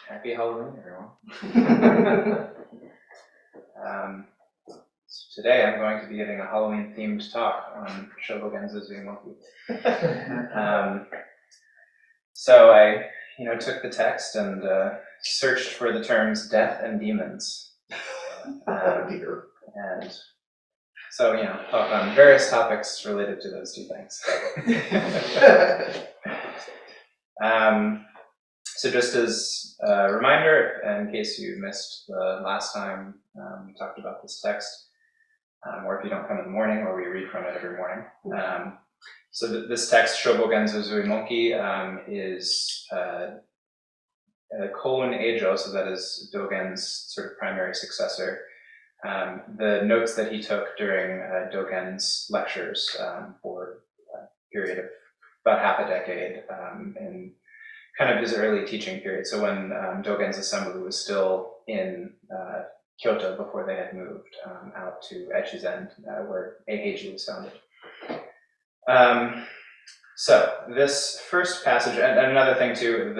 Happy Halloween, everyone. So today I'm going to be giving a Halloween-themed talk on Shobogenzo Zuimonki. So I, took the text and searched for the terms death and demons. And so, talk on various topics related to those two things. So just as a reminder, in case you missed the last time we talked about this text, or if you don't come in the morning, or we read from it every morning. So this text, Shobogenzo Zuimonki, is Koun Eijo, so that is Dogen's sort of primary successor. The notes that he took during Dogen's lectures for a period of about half a decade in kind of his early teaching period. So when Dogen's assembly was still in Kyoto before they had moved out to Echizen, where Eiheiji was founded. So this first passage, and another thing too,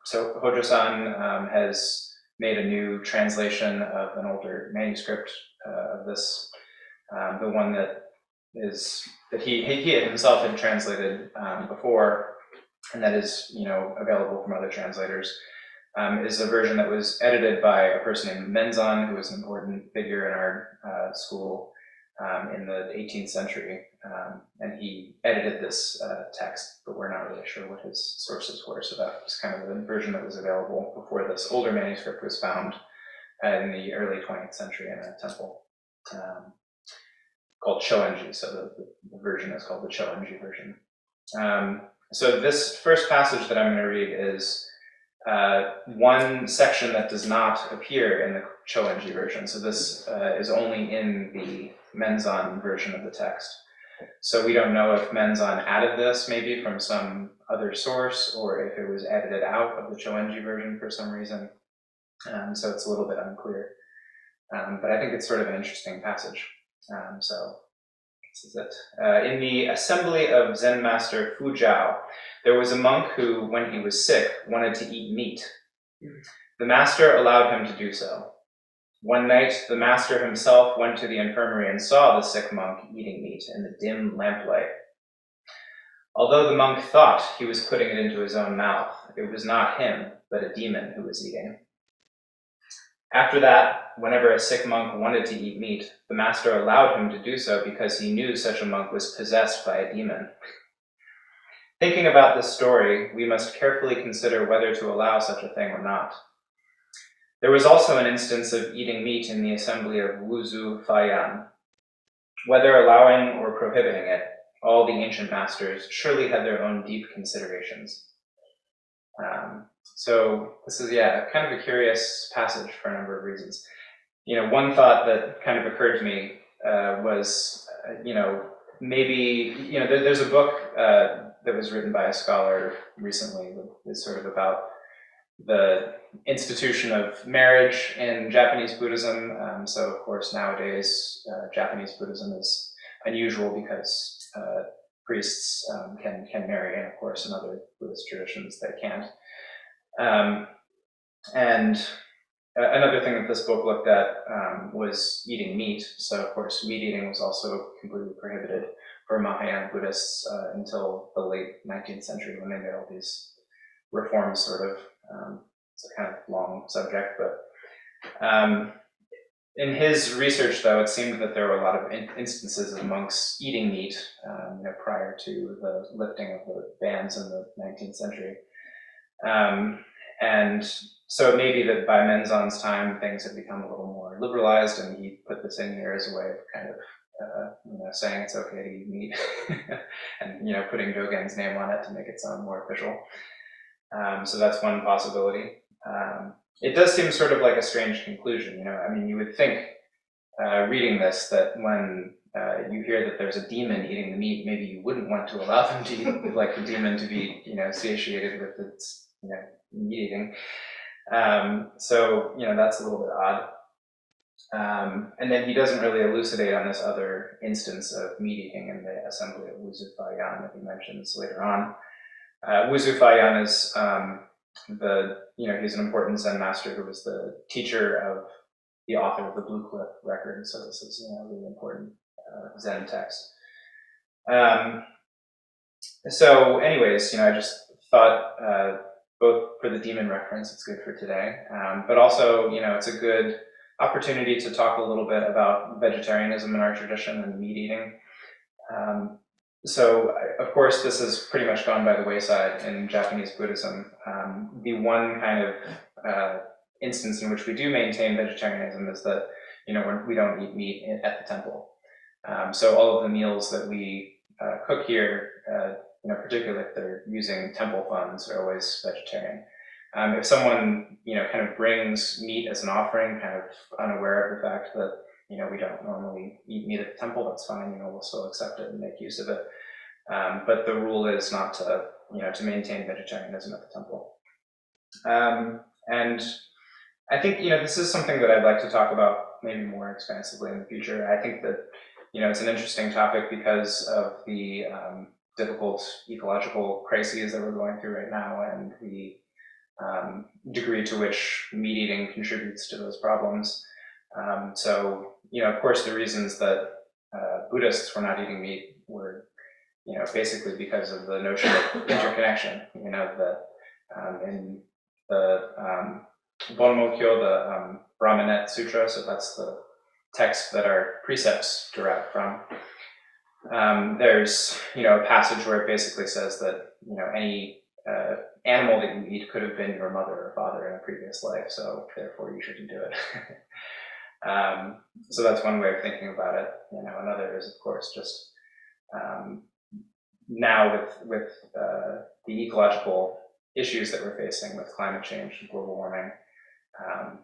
so Hojo-san has made a new translation of an older manuscript of this, the one that he himself had translated before, and that is available from other translators, is a version that was edited by a person named Menzan, who was an important figure in our school in the 18th century, and he edited this text, but we're not really sure what his sources were, so that was kind of the version that was available before this older manuscript was found in the early 20th century in a temple called Choenji, so the version is called the Choenji version. So this first passage that I'm going to read is one section that does not appear in the Choenji version. So this is only in the Menzan version of the text. So we don't know if Menzan added this maybe from some other source, or if it was edited out of the Choenji version for some reason. So it's a little bit unclear. But I think it's sort of an interesting passage. So this is it. In the assembly of Zen master Fujiao, there was a monk who, when he was sick, wanted to eat meat. The master allowed him to do so. One night, the master himself went to the infirmary and saw the sick monk eating meat in the dim lamplight. Although the monk thought he was putting it into his own mouth, it was not him, but a demon who was eating. After that, whenever a sick monk wanted to eat meat, the master allowed him to do so because he knew such a monk was possessed by a demon. Thinking about this story, we must carefully consider whether to allow such a thing or not. There was also an instance of eating meat in the assembly of Wuzu Fayan. Whether allowing or prohibiting it, all the ancient masters surely had their own deep considerations. So this is, kind of a curious passage for a number of reasons. One thought that kind of occurred to me was, maybe, there's a book that was written by a scholar recently that is sort of about the institution of marriage in Japanese Buddhism. So of course nowadays Japanese Buddhism is unusual because priests can marry, and of course in other Buddhist traditions they can't. And another thing that this book looked at was eating meat. So of course meat eating was also completely prohibited for Mahayana Buddhists until the late 19th century, when they made all these reforms, sort of. It's a kind of long subject, but in his research, though, it seemed that there were a lot of instances of monks eating meat prior to the lifting of the bans in the 19th century. And so it may be that by Menzan's time, things had become a little more liberalized, and he put this in here as a way of kind of saying it's okay to eat meat, and putting Dogen's name on it to make it sound more official. So that's one possibility. It does seem sort of like a strange conclusion, you would think, reading this, that when you hear that there's a demon eating the meat, maybe you wouldn't want to allow them to eat, like the demon to be, satiated with its, meat eating. So, that's a little bit odd. And then he doesn't really elucidate on this other instance of meat eating in the assembly of Wuzu Fayan that he mentions later on. Wuzu Fayan is he's an important Zen master who was the teacher of the author of the Blue Cliff record. So this is a really important Zen text. So anyways, I just thought both for the demon reference, it's good for today, but also, it's a good opportunity to talk a little bit about vegetarianism in our tradition and meat eating. So, of course, this has pretty much gone by the wayside in Japanese Buddhism. The one kind of instance in which we do maintain vegetarianism is that, we don't eat meat at the temple. So all of the meals that we cook here, particularly if they're using temple funds, are always vegetarian. If someone, kind of brings meat as an offering, kind of unaware of the fact that, we don't normally eat meat at the temple, that's fine, we'll still accept it and make use of it. But the rule is not to, to maintain vegetarianism at the temple. And I think, this is something that I'd like to talk about maybe more expansively in the future. I think that, it's an interesting topic because of the difficult ecological crises that we're going through right now and the degree to which meat eating contributes to those problems. So, of course, the reasons that Buddhists were not eating meat were, basically because of the notion of interconnection. That in the Bonmokyo, the Brahmanet Sutra, so that's the text that our precepts derive from. There's, a passage where it basically says that, any animal that you eat could have been your mother or father in a previous life, so therefore you shouldn't do it. So that's one way of thinking about it. Another is, of course, just now with the ecological issues that we're facing with climate change and global warming,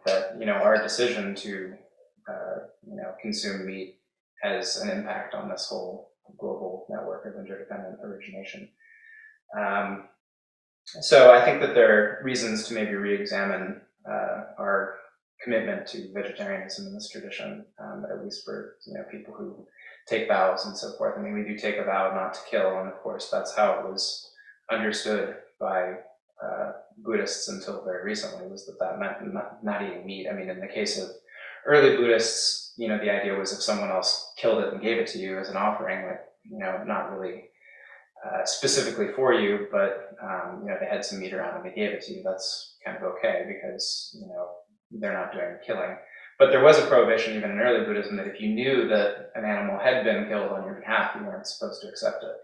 that our decision to consume meat has an impact on this whole global network of interdependent origination. So I think that there are reasons to maybe re-examine our commitment to vegetarianism in this tradition, at least for people who take vows and so forth. I mean, we do take a vow not to kill, and of course that's how it was understood by Buddhists until very recently, was that meant not eating meat. I mean, in the case of early Buddhists, the idea was if someone else killed it and gave it to you as an offering, like, not really specifically for you, but they had some meat around and they gave it to you, that's kind of okay because they're not doing killing. But there was a prohibition even in early Buddhism that if you knew that an animal had been killed on your behalf, you weren't supposed to accept it.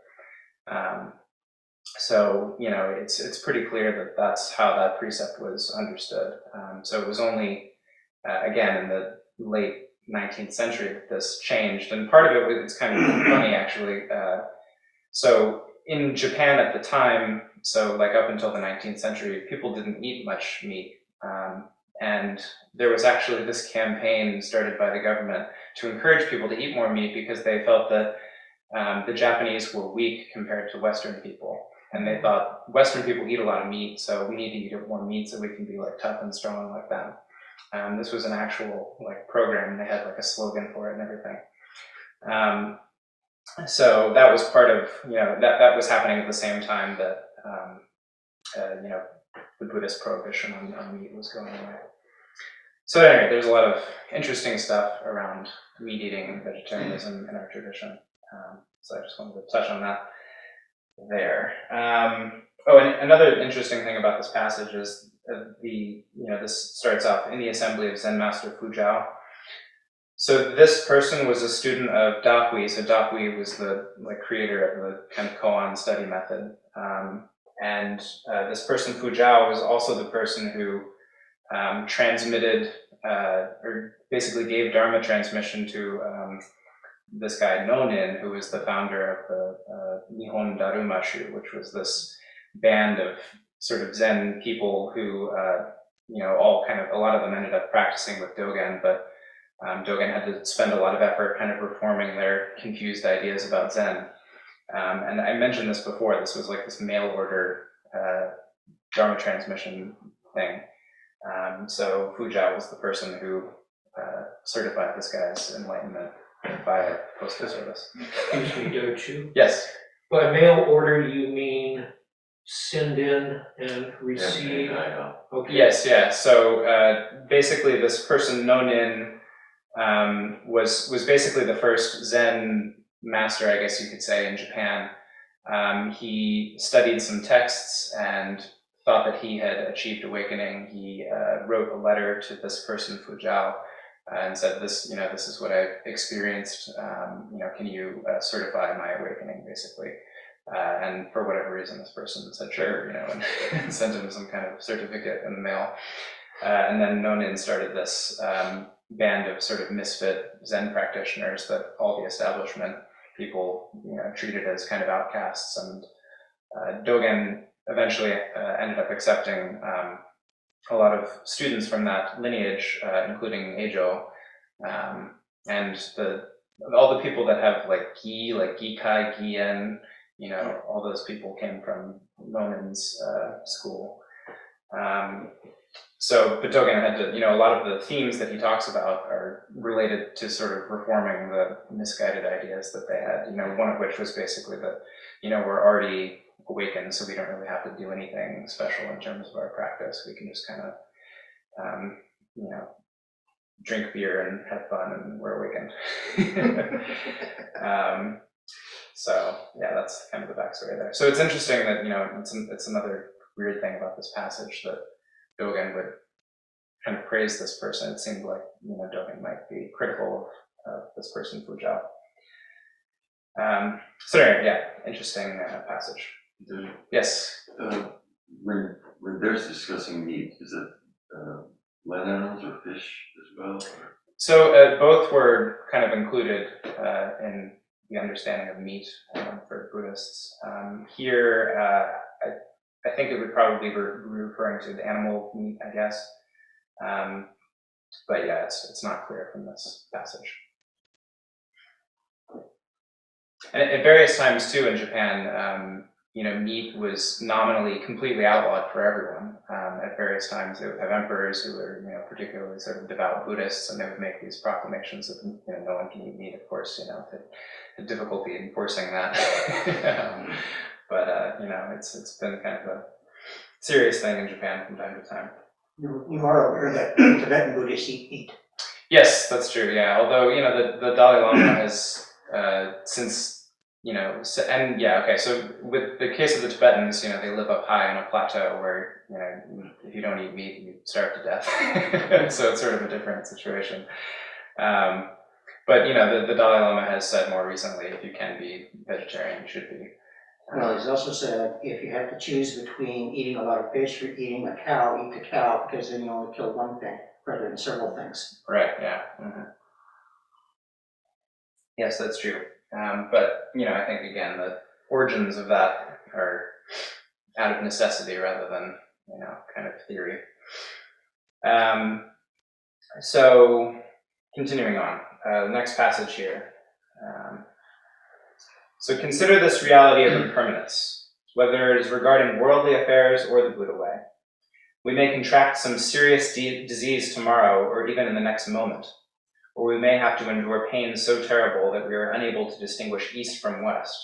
So it's pretty clear that that's how that precept was understood. So it was only again in the late 19th century that this changed, and part of it, it's kind of funny actually. So in Japan at the time, so like up until the 19th century, people didn't eat much meat. And there was actually this campaign started by the government to encourage people to eat more meat because they felt that the Japanese were weak compared to Western people. And they thought, Western people eat a lot of meat, so we need to eat more meat so we can be like tough and strong like them. This was an actual like program, and they had like a slogan for it and everything. So that was part of, that was happening at the same time that, the Buddhist prohibition on meat was going away. So anyway, there's a lot of interesting stuff around meat eating and vegetarianism in our tradition. So I just wanted to touch on that there. Oh, and another interesting thing about this passage is this starts off in the assembly of Zen Master Fujao. So this person was a student of Dakui. So Dakui was the creator of the kind of koan study method. And this person Fujao was also the person who transmitted or basically gave Dharma transmission to this guy Nonin, who was the founder of the Nihon Darumashu, which was this band of sort of Zen people who, all kind of, a lot of them ended up practicing with Dogen, but Dogen had to spend a lot of effort kind of reforming their confused ideas about Zen. And I mentioned this before, this was like this mail order Dharma transmission thing. So Fujao was the person who certified this guy's enlightenment via postal service. Excuse me, Doju. Yes. By mail order, you mean send in and receive? Okay. Yes, yeah. So basically, this person, Nonin, was basically the first Zen master, I guess you could say, in Japan. He studied some texts and thought that he had achieved awakening. He wrote a letter to this person, Fujao, and said, "This, this is what I experienced. Can you certify my awakening?" Basically. And for whatever reason, this person said, "Sure," and sent him some kind of certificate in the mail. And then Nonin started this band of sort of misfit Zen practitioners that all the establishment people treated as kind of outcasts. And Dogen eventually ended up accepting a lot of students from that lineage, including Eijo, and all the people that have like Gi, like Gikai, Gien, all those people came from Nonin's school. But Dogen had to, a lot of the themes that he talks about are related to sort of reforming the misguided ideas that they had, one of which was basically that, we're already awakened, so we don't really have to do anything special in terms of our practice. We can just kind of, drink beer and have fun and we're awakened. So yeah, that's kind of the backstory there. So it's interesting that, it's another weird thing about this passage that Dogen would kind of praise this person. It seemed like, Dogen might be critical of this person, Fujao. So anyway, yeah, interesting passage. Yes? When there's discussing meat, is it land animals or fish as well? So both were kind of included in the understanding of meat for Buddhists. Here, I think it would probably be referring to the animal meat, I guess. But yeah, it's not clear from this passage. And at various times too in Japan, meat was nominally completely outlawed for everyone. At various times, they would have emperors who were, particularly sort of devout Buddhists, and they would make these proclamations that no one can eat meat. Of course, the difficulty in enforcing that. But it's been kind of a serious thing in Japan from time to time. You are aware that Tibetan Buddhists eat meat. Yes, that's true. Yeah, although the Dalai Lama has since. And yeah, okay, so with the case of the Tibetans, they live up high on a plateau where, if you don't eat meat, you starve to death. So it's sort of a different situation. But, the Dalai Lama has said more recently, if you can be vegetarian, you should be. Well, he's also said if you have to choose between eating a lot of fish or eating a cow, eat the cow, because then you only kill one thing rather than several things. Right, yeah. Mm-hmm. Yes, that's true. But, I think, again, the origins of that are out of necessity rather than, kind of theory. So, continuing on, the next passage here. So consider this reality of impermanence, whether it is regarding worldly affairs or the Buddha way. We may contract some serious disease tomorrow or even in the next moment, or we may have to endure pain so terrible that we are unable to distinguish east from west.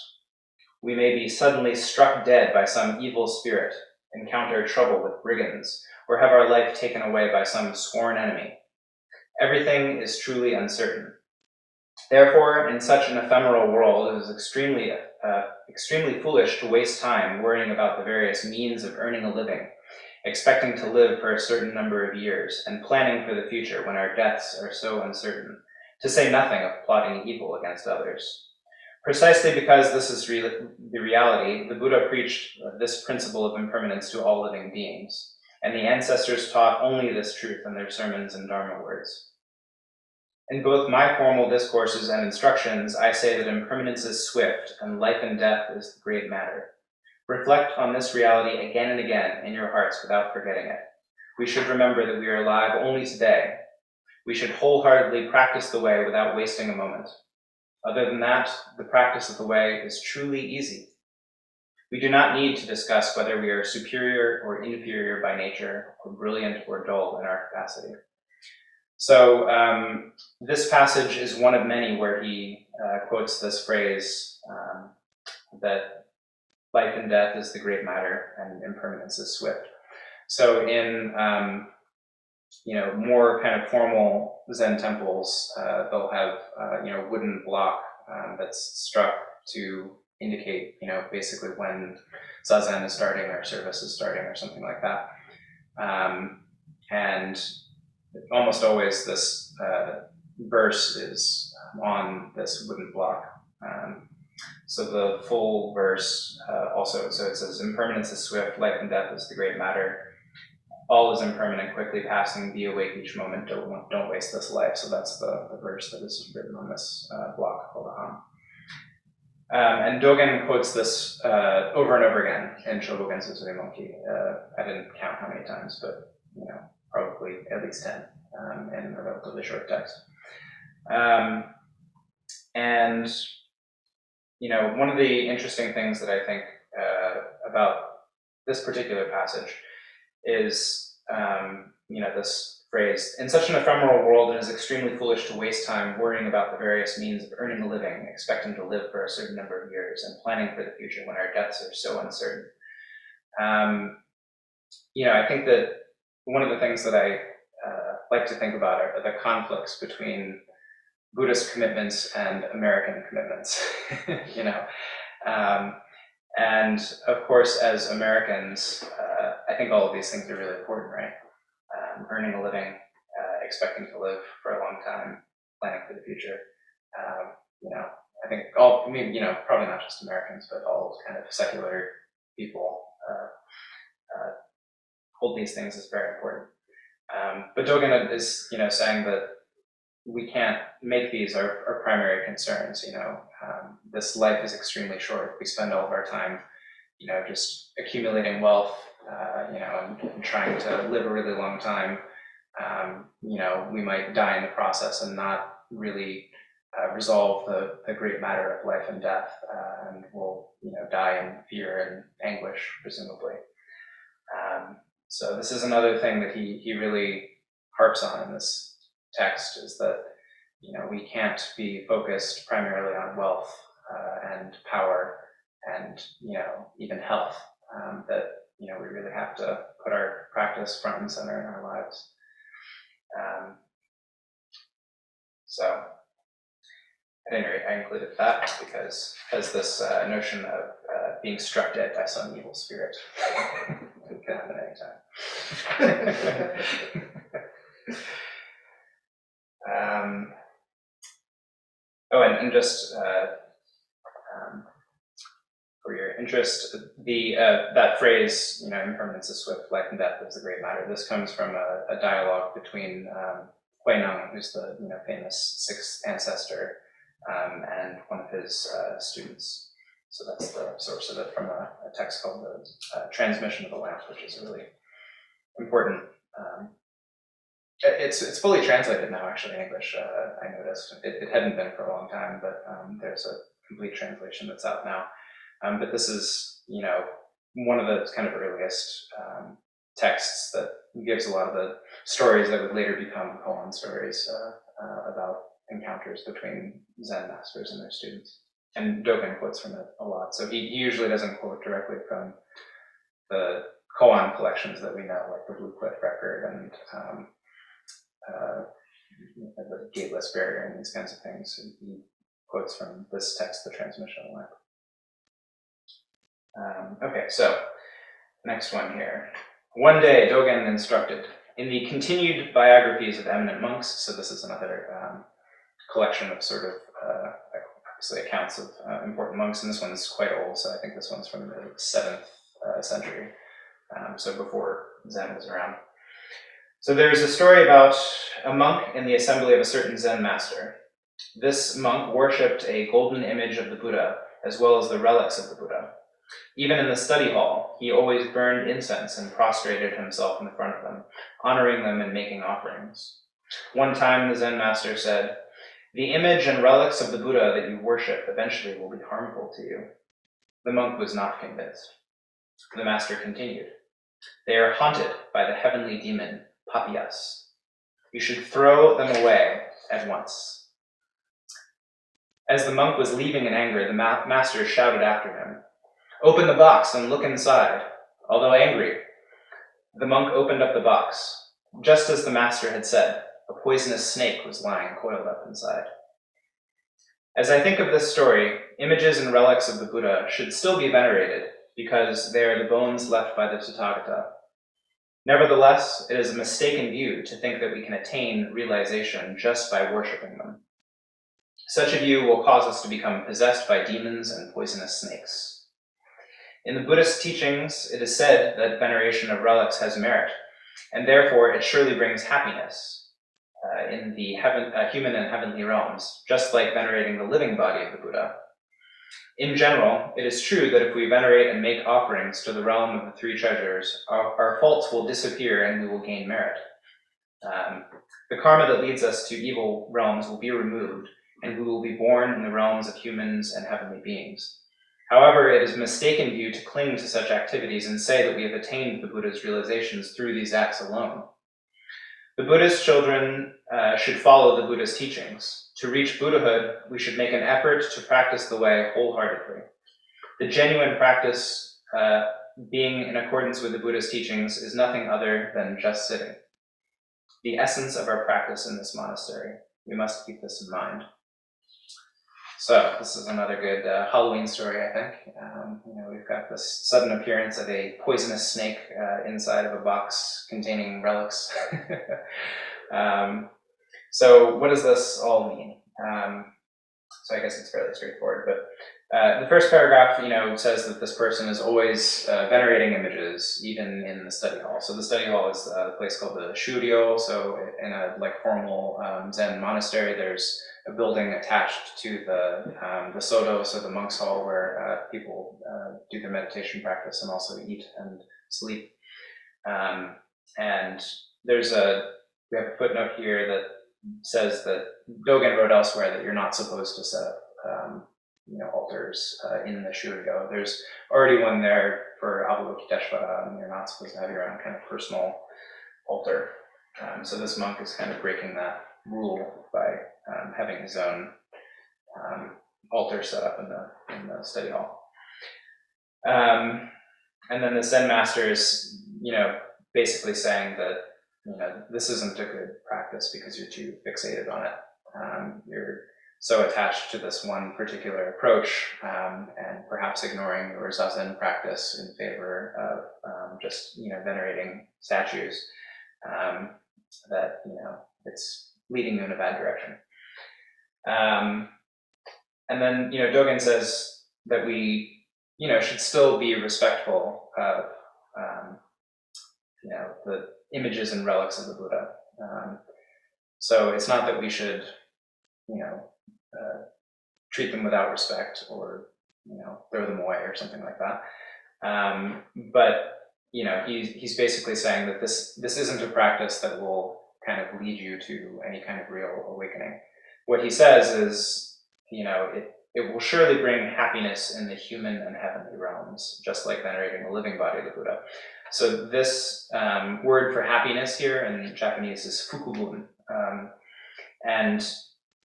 We may be suddenly struck dead by some evil spirit, encounter trouble with brigands, or have our life taken away by some sworn enemy. Everything is truly uncertain. Therefore, in such an ephemeral world, it is extremely foolish to waste time worrying about the various means of earning a living, expecting to live for a certain number of years, and planning for the future when our deaths are so uncertain, to say nothing of plotting evil against others. Precisely because this is the reality, the Buddha preached this principle of impermanence to all living beings, and the ancestors taught only this truth in their sermons and Dharma words. In both my formal discourses and instructions, I say that impermanence is swift, and life and death is the great matter. Reflect on this reality again and again in your hearts without forgetting it. We should remember that we are alive only today. We should wholeheartedly practice the way without wasting a moment. Other than that, the practice of the way is truly easy. We do not need to discuss whether we are superior or inferior by nature, or brilliant or dull in our capacity. So this passage is one of many where he quotes this phrase that life and death is the great matter, and impermanence is swift. So in more kind of formal Zen temples, they'll have wooden block that's struck to indicate basically when zazen is starting or service is starting or something like that. And almost always this verse is on this wooden block. So the full verse so it says, impermanence is swift, life and death is the great matter. All is impermanent, quickly passing, be awake each moment, don't waste this life. So that's the verse that is written on this block called a han. And Dogen quotes this over and over again in Shobogenzo Zuimonki. I didn't count how many times, but probably at least 10 in a relatively short text. And one of the interesting things that I think about this particular passage is this phrase, in such an ephemeral world, it is extremely foolish to waste time worrying about the various means of earning a living, expecting to live for a certain number of years, and planning for the future when our deaths are so uncertain. I think that one of the things that I like to think about are the conflicts between Buddhist commitments and American commitments, and of course, as Americans, I think all of these things are really important, right? Earning a living, expecting to live for a long time, planning for the future. I think probably not just Americans, but all kind of secular people hold these things as very important. But Dogen is, saying that we can't make these our primary concerns. This life is extremely short. We spend all of our time, just accumulating wealth, and trying to live a really long time. We might die in the process and not really resolve the great matter of life and death, and we'll, die in fear and anguish, presumably. So this is another thing that he really harps on in this text, is that we can't be focused primarily on wealth and power and even health. That we really have to put our practice front and center in our lives. So at any rate, I included that because this notion of being struck dead by some evil spirit it can happen anytime. And just for your interest, that phrase, impermanence is swift, life and death is the great matter. This comes from a dialogue between Huineng, who's the famous sixth ancestor, and one of his students. So that's the source of it, from a text called the Transmission of the Lamp, which is really important. It's fully translated now, actually, in English. I noticed it hadn't been for a long time, but there's a complete translation that's out now. But this is, one of the kind of earliest texts that gives a lot of the stories that would later become koan stories about encounters between Zen masters and their students. And Dogen quotes from it a lot. So he usually doesn't quote directly from the koan collections that we know, like the Blue Cliff Record and the Gateless Barrier and these kinds of things. And he quotes from this text, the Transmission of the Lamp. Okay, so next one here. One day, Dogen instructed, in the continued biographies of eminent monks, so this is another collection of sort of obviously accounts of important monks, and this one's quite old, so I think this one's from the 7th century, so before Zen was around. So there's a story about a monk in the assembly of a certain Zen master. This monk worshipped a golden image of the Buddha, as well as the relics of the Buddha. Even in the study hall, he always burned incense and prostrated himself in the front of them, honoring them and making offerings. One time the Zen master said, "The image and relics of the Buddha that you worship eventually will be harmful to you." The monk was not convinced. The master continued, "They are haunted by the heavenly demon, Papiyas. You should throw them away at once." As the monk was leaving in anger, the master shouted after him, Open the box and look inside. Although angry, the monk opened up the box. Just as the master had said, a poisonous snake was lying coiled up inside. As I think of this story, images and relics of the Buddha should still be venerated because they are the bones left by the Tathagata. Nevertheless, it is a mistaken view to think that we can attain realization just by worshipping them. Such a view will cause us to become possessed by demons and poisonous snakes. In the Buddhist teachings, it is said that veneration of relics has merit, and therefore it surely brings happiness in the human and heavenly realms, just like venerating the living body of the Buddha. In general, it is true that if we venerate and make offerings to the realm of the three treasures, our faults will disappear and we will gain merit. The karma that leads us to evil realms will be removed, and we will be born in the realms of humans and heavenly beings. However, it is a mistaken view to cling to such activities and say that we have attained the Buddha's realizations through these acts alone. The Buddhist children should follow the Buddha's teachings. To reach Buddhahood, we should make an effort to practice the way wholeheartedly. The genuine practice, being in accordance with the Buddha's teachings, is nothing other than just sitting. The essence of our practice in this monastery. We must keep this in mind. So this is another good Halloween story, I think. We've got this sudden appearance of a poisonous snake inside of a box containing relics. So what does this all mean? So I guess it's fairly straightforward, but the first paragraph, says that this person is always venerating images, even in the study hall. So the study hall is a place called the Shuryo. So in a formal Zen monastery, there's a building attached to the Sodo, so the monks' hall, where people do their meditation practice and also eat and sleep. And we have a footnote here that says that Dogen wrote elsewhere that you're not supposed to set up altars in the Shuryo. There's already one there for Avalokiteshvara, and you're not supposed to have your own kind of personal altar. So this monk is kind of breaking that rule by having his own altar set up in the study hall. And then the Zen master is, basically saying that, this isn't a good practice because you're too fixated on it. You're so attached to this one particular approach, and perhaps ignoring your Zazen practice in favor of just, venerating statues, that, it's leading you in a bad direction. And then, Dogen says that we, should still be respectful of, the images and relics of the Buddha. So it's not that we should, treat them without respect or, throw them away or something like that. But, he's basically saying that this isn't a practice that will kind of lead you to any kind of real awakening. What he says is, it will surely bring happiness in the human and heavenly realms, just like venerating the living body of the Buddha. So this word for happiness here in Japanese is fukubun. And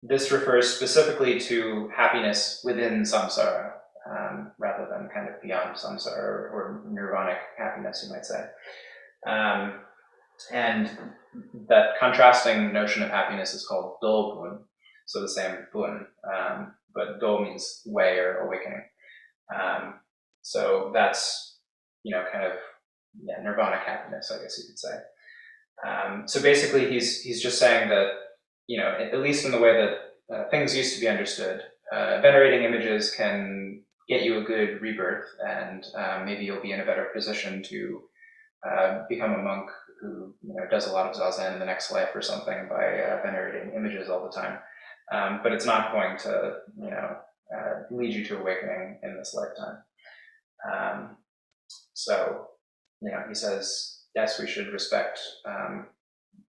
this refers specifically to happiness within samsara, rather than kind of beyond samsara or nirvanic happiness, you might say. And that contrasting notion of happiness is called do-bun, so the same bun, but do means way or awakening. So that's, kind of, nirvanic happiness, I guess you could say. So basically he's just saying that, at least in the way that things used to be understood, venerating images can get you a good rebirth, and maybe you'll be in a better position to become a monk who does a lot of zazen in the next life or something by venerating images all the time. But it's not going to lead you to awakening in this lifetime. So he says, yes, we should respect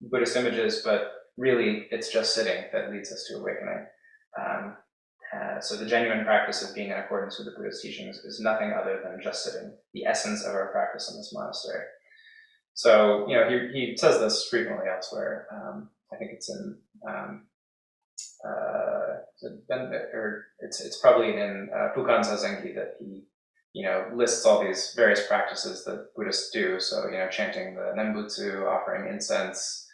Buddhist images, but really it's just sitting that leads us to awakening. So the genuine practice of being in accordance with the Buddha's teachings is nothing other than just sitting, the essence of our practice in this monastery. So, he says this frequently elsewhere. I think it's in, it's probably in Fukan Zazengi that he lists all these various practices that Buddhists do. So, chanting the Nembutsu, offering incense,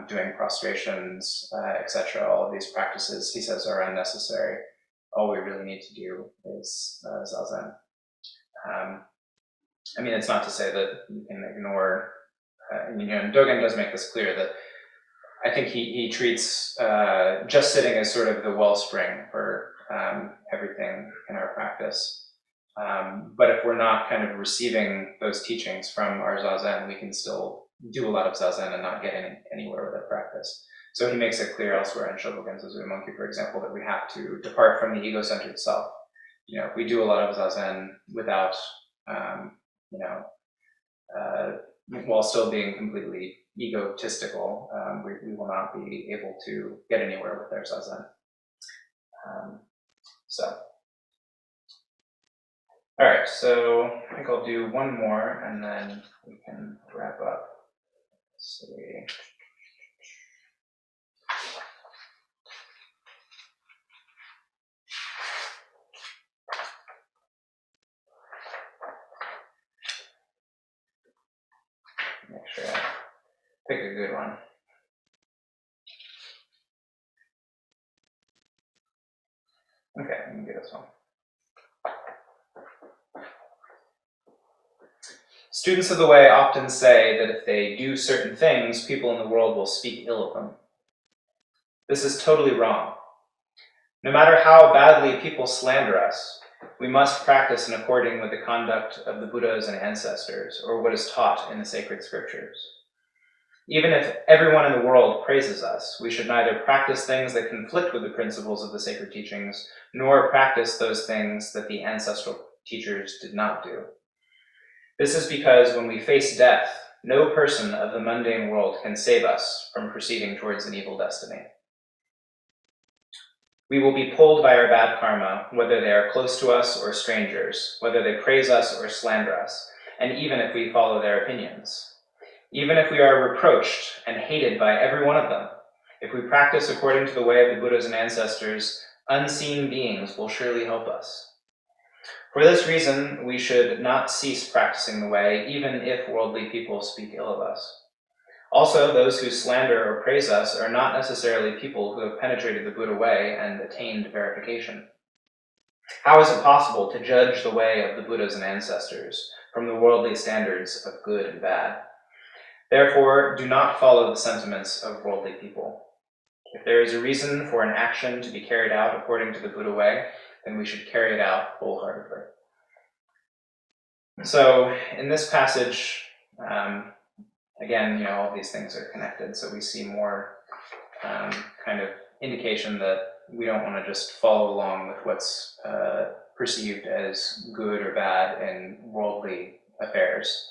doing prostrations, etc. All of these practices, he says, are unnecessary. All we really need to do is Zazen. It's not to say that you can ignore, Dogen does make this clear that I think he treats just sitting as sort of the wellspring for everything in our practice. But if we're not kind of receiving those teachings from our Zazen, we can still do a lot of Zazen and not get anywhere with that practice. So he makes it clear elsewhere in Shobogenzo Zuimonki, for example, that we have to depart from the ego-centered self. If we do a lot of Zazen without, while still being completely egotistical, we will not be able to get anywhere with our Zazen. All right, so I think I'll do one more and then we can wrap up. Let's see. Make sure I pick a good one. Okay, I can do this one. Students of the way often say that if they do certain things, people in the world will speak ill of them. This is totally wrong. No matter how badly people slander us, we must practice in accordance with the conduct of the Buddhas and ancestors, or what is taught in the sacred scriptures. Even if everyone in the world praises us, we should neither practice things that conflict with the principles of the sacred teachings, nor practice those things that the ancestral teachers did not do. This is because when we face death, no person of the mundane world can save us from proceeding towards an evil destiny. We will be pulled by our bad karma, whether they are close to us or strangers, whether they praise us or slander us, and even if we follow their opinions. Even if we are reproached and hated by every one of them, if we practice according to the way of the Buddhas and ancestors, unseen beings will surely help us. For this reason, we should not cease practicing the way, even if worldly people speak ill of us. Also, those who slander or praise us are not necessarily people who have penetrated the Buddha way and attained verification. How is it possible to judge the way of the Buddhas and ancestors from the worldly standards of good and bad? Therefore, do not follow the sentiments of worldly people. If there is a reason for an action to be carried out according to the Buddha way, then we should carry it out wholeheartedly. So in this passage, again, all these things are connected, so we see more kind of indication that we don't want to just follow along with what's perceived as good or bad in worldly affairs.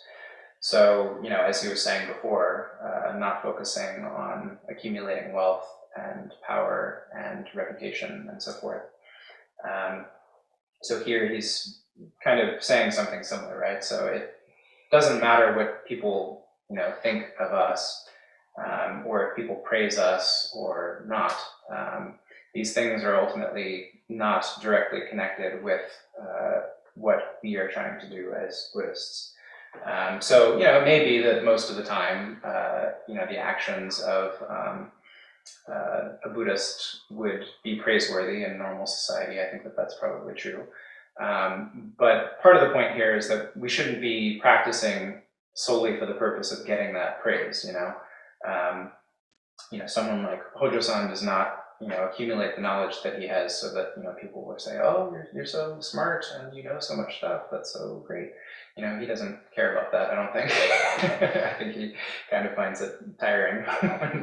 So, as he was saying before, not focusing on accumulating wealth and power and reputation and so forth. So here he's kind of saying something similar, right? So it doesn't matter what people, think of us, or if people praise us or not. These things are ultimately not directly connected with what we are trying to do as Buddhists. So, it may be that most of the time, the actions of a Buddhist would be praiseworthy in normal society. I think that that's probably true. But part of the point here is that we shouldn't be practicing solely for the purpose of getting that praise, someone like Hojo-san does not, accumulate the knowledge that he has so that, people will say, oh, you're so smart and you know so much stuff, that's so great. He doesn't care about that, I don't think. I think he kind of finds it tiring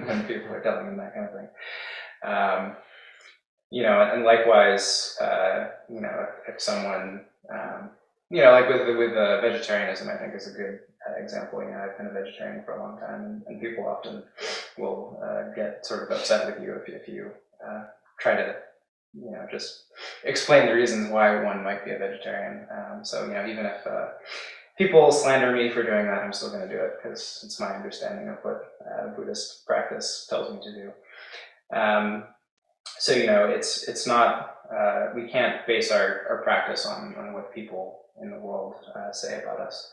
when people are telling him that kind of thing. And likewise, if someone, like with vegetarianism, I think is a good example. I've been a vegetarian for a long time, and people often will get sort of upset with you if you try to, just explain the reasons why one might be a vegetarian. So, even if people slander me for doing that, I'm still going to do it because it's my understanding of what Buddhist practice tells me to do. So, it's not, we can't base our practice on what people in the world say about us.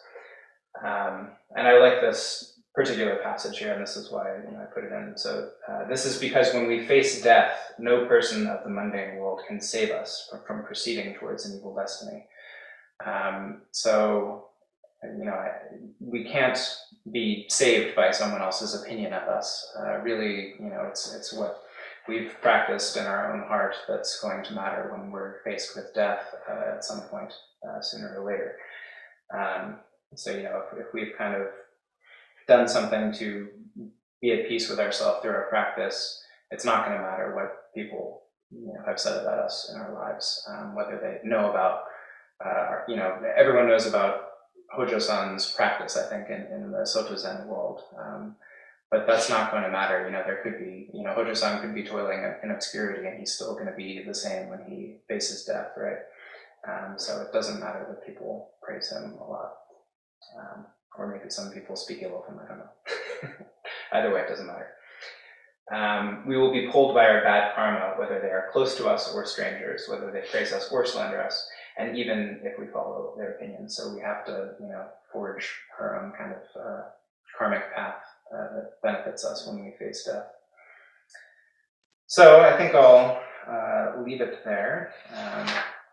And I like this particular passage here, and this is why I put it in. So this is because when we face death, no person of the mundane world can save us from proceeding towards an evil destiny. We can't be saved by someone else's opinion of us. Really, it's what we've practiced in our own heart that's going to matter when we're faced with death at some point, sooner or later. So, if we've kind of done something to be at peace with ourselves through our practice, it's not going to matter what people have said about us in our lives, whether they know about, everyone knows about Hojo-san's practice, I think, in the Soto Zen world. But that's not going to matter. There could be, Hojo-san could be toiling in obscurity and he's still going to be the same when he faces death, right? So it doesn't matter that people praise him a lot. Or maybe some people speak ill of him, I don't know. Either way, it doesn't matter. We will be pulled by our bad karma, whether they are close to us or strangers, whether they praise us or slander us, and even if we follow their opinions. So we have to, forge our own kind of karmic path that benefits us when we face death. So I think I'll leave it there.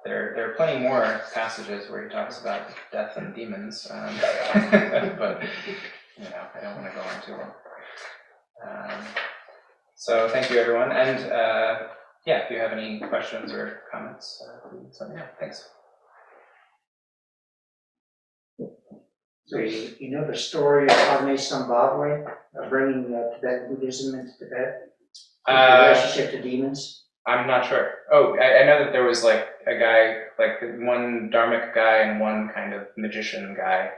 There are plenty more passages where he talks about death and demons, but I don't want to go on too long. So thank you, everyone, and if you have any questions or comments, please let me know. Thanks. So you know the story of Padme Zimbabwe, bringing Tibetan Buddhism into Tibet? The relationship to demons? I'm not sure. Oh, I know that there was like a guy, like one dharmic guy and one kind of magician guy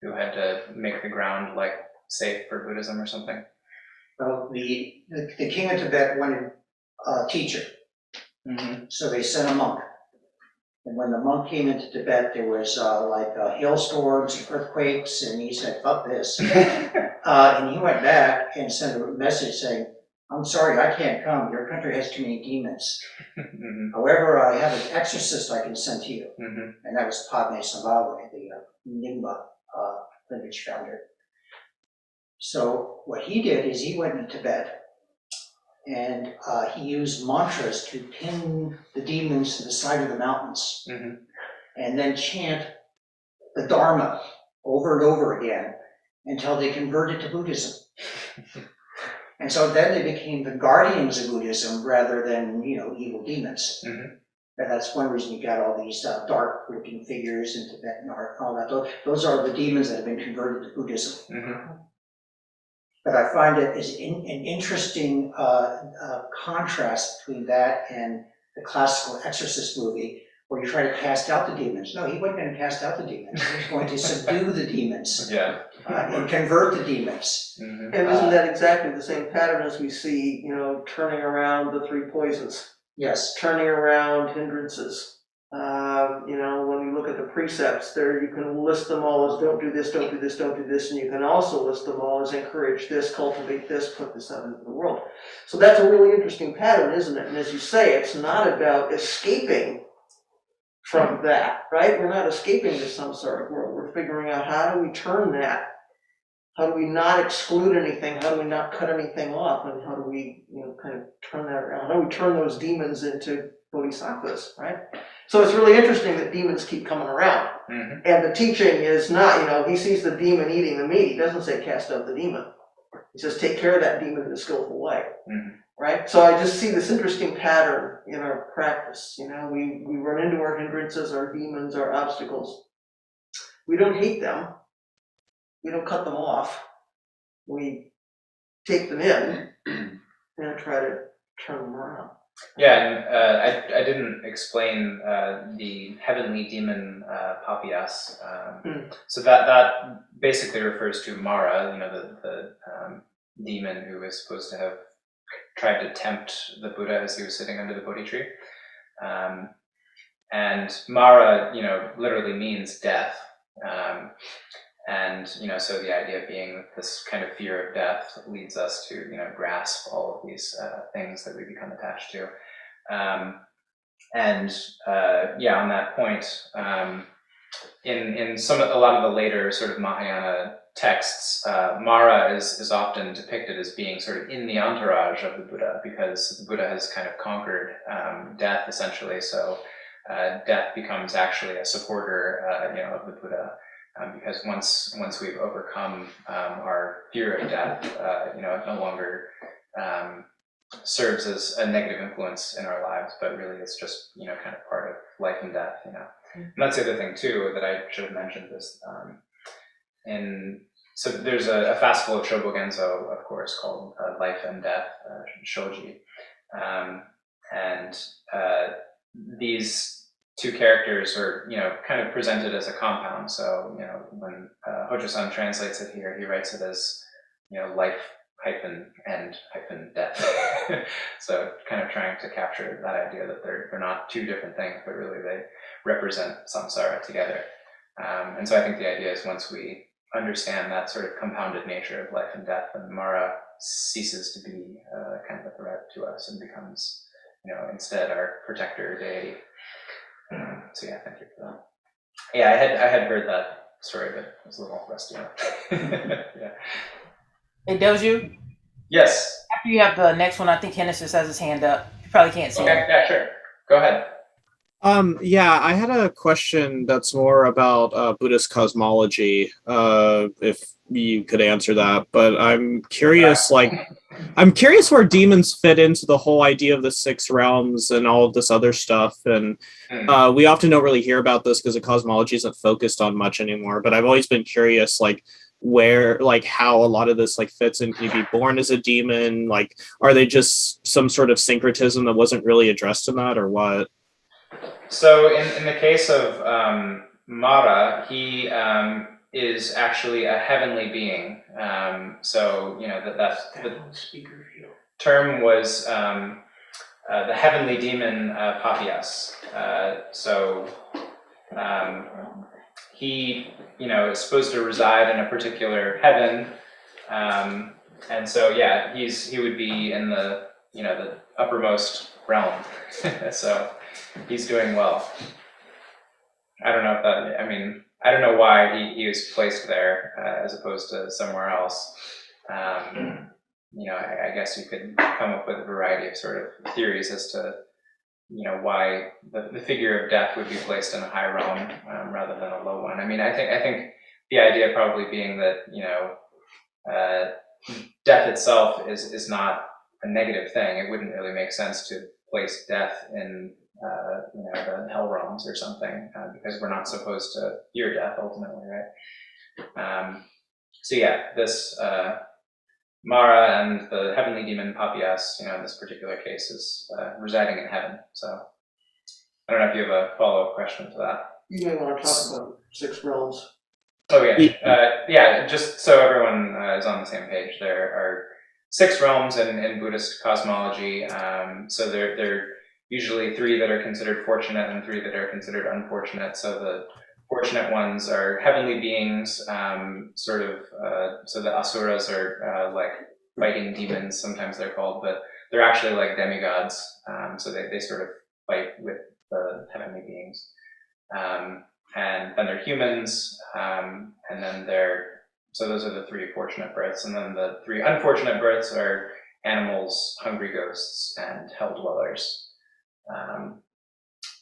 who had to make the ground like safe for Buddhism or something. Well, the king of Tibet wanted a teacher, so they sent a monk. And when the monk came into Tibet, there was hailstorms, earthquakes, and he said, "Fuck this." And he went back and sent a message saying, "I'm sorry, I can't come. Your country has too many demons. However, I have an exorcist I can send to you." And that was Padme Zimbabwe, the Nyingma lineage founder. So what he did is he went into Tibet and he used mantras to pin the demons to the side of the mountains and then chant the Dharma over and over again until they converted to Buddhism. And so then they became the guardians of Buddhism rather than, evil demons. And that's one reason you got all these dark-looking figures in Tibetan art and all that. Those are the demons that have been converted to Buddhism. But I find it is an interesting contrast between that and the classical exorcist movie, where you try to cast out the demons. No, he wasn't going to cast out the demons. He was going to subdue the demons and convert the demons. And isn't that exactly the same pattern as we see, turning around the three poisons? Yes. Turning around hindrances. When we look at the precepts there, you can list them all as don't do this, don't do this, don't do this, and you can also list them all as encourage this, cultivate this, put this out into the world. So that's a really interesting pattern, isn't it? And as you say, it's not about escaping from that, right? We're not escaping to some sort of world. We're figuring out how do we turn that? How do we not exclude anything? How do we not cut anything off? And how do we, kind of turn that around? How do we turn those demons into bodhisattvas, right? So it's really interesting that demons keep coming around. And the teaching is not, he sees the demon eating the meat. He doesn't say cast out the demon. He says take care of that demon in a skillful way, right? So I just see this interesting pattern in our practice. We run into our hindrances, our demons, our obstacles. We don't hate them. We don't cut them off. We take them in and try to turn them around. Yeah, and I didn't explain the heavenly demon Papias. So that basically refers to Mara, the demon who was supposed to have tried to tempt the Buddha as he was sitting under the Bodhi tree. And Mara, literally means death. And, so the idea being this kind of fear of death leads us to, grasp all of these things that we become attached to. On that point, in a lot of the later sort of Mahayana texts, Mara is often depicted as being sort of in the entourage of the Buddha, because the Buddha has kind of conquered death essentially. So death becomes actually a supporter, of the Buddha, because once we've overcome our fear of death, it no longer serves as a negative influence in our lives, but really it's just kind of part of life and death. And that's the other thing too that I should have mentioned is so there's a festival of Shobogenzo, of course, called Life and Death, Shoji, and these two characters are kind of presented as a compound. So when Hojo-san translates it here, he writes it as life hyphen and hyphen death. So kind of trying to capture that idea that they're not two different things, but really they represent samsara together. And so I think the idea is once we understand that sort of compounded nature of life and death, then Mara ceases to be kind of a threat to us and becomes, instead our protector deity. So yeah, thank you for that. Yeah, I had heard that story, but it was a little rusty. Yeah. Hey, Doju, Yes. after you have the next one, I think Hennis just has his hand up. You probably can't see Okay. him. Yeah, sure. Go ahead. Yeah, I had a question that's more about Buddhist cosmology, if you could answer that. But I'm curious, where demons fit into the whole idea of the six realms and all of this other stuff. And we often don't really hear about this because the cosmology isn't focused on much anymore. But I've always been curious, where, how a lot of this fits in. Can you be born as a demon? Are they just some sort of syncretism that wasn't really addressed in that, or what? So in the case of Mara, he is actually a heavenly being. So that's the term was the heavenly demon Papias. He is supposed to reside in a particular heaven, and so yeah, he would be in the the uppermost realm. So he's doing well. I don't know if that, I don't know why he was placed there as opposed to somewhere else. I guess you could come up with a variety of sort of theories as to, why the figure of death would be placed in a high realm rather than a low one. I think the idea probably being that death itself is not a negative thing. It wouldn't really make sense to place death in the hell realms or something, because we're not supposed to fear death ultimately, right? So yeah, this Mara and the heavenly demon Papias, in this particular case, is residing in heaven. So I don't know if you have a follow-up question to that. You may want to talk about six realms. Oh yeah, just so everyone is on the same page, there are six realms in Buddhist cosmology. So there usually three that are considered fortunate and three that are considered unfortunate. So the fortunate ones are heavenly beings, so the asuras are like fighting demons, sometimes they're called, but they're actually like demigods. So they sort of fight with the heavenly beings. And then they're humans, and then so those are the three fortunate births. And then the three unfortunate births are animals, hungry ghosts, and hell dwellers.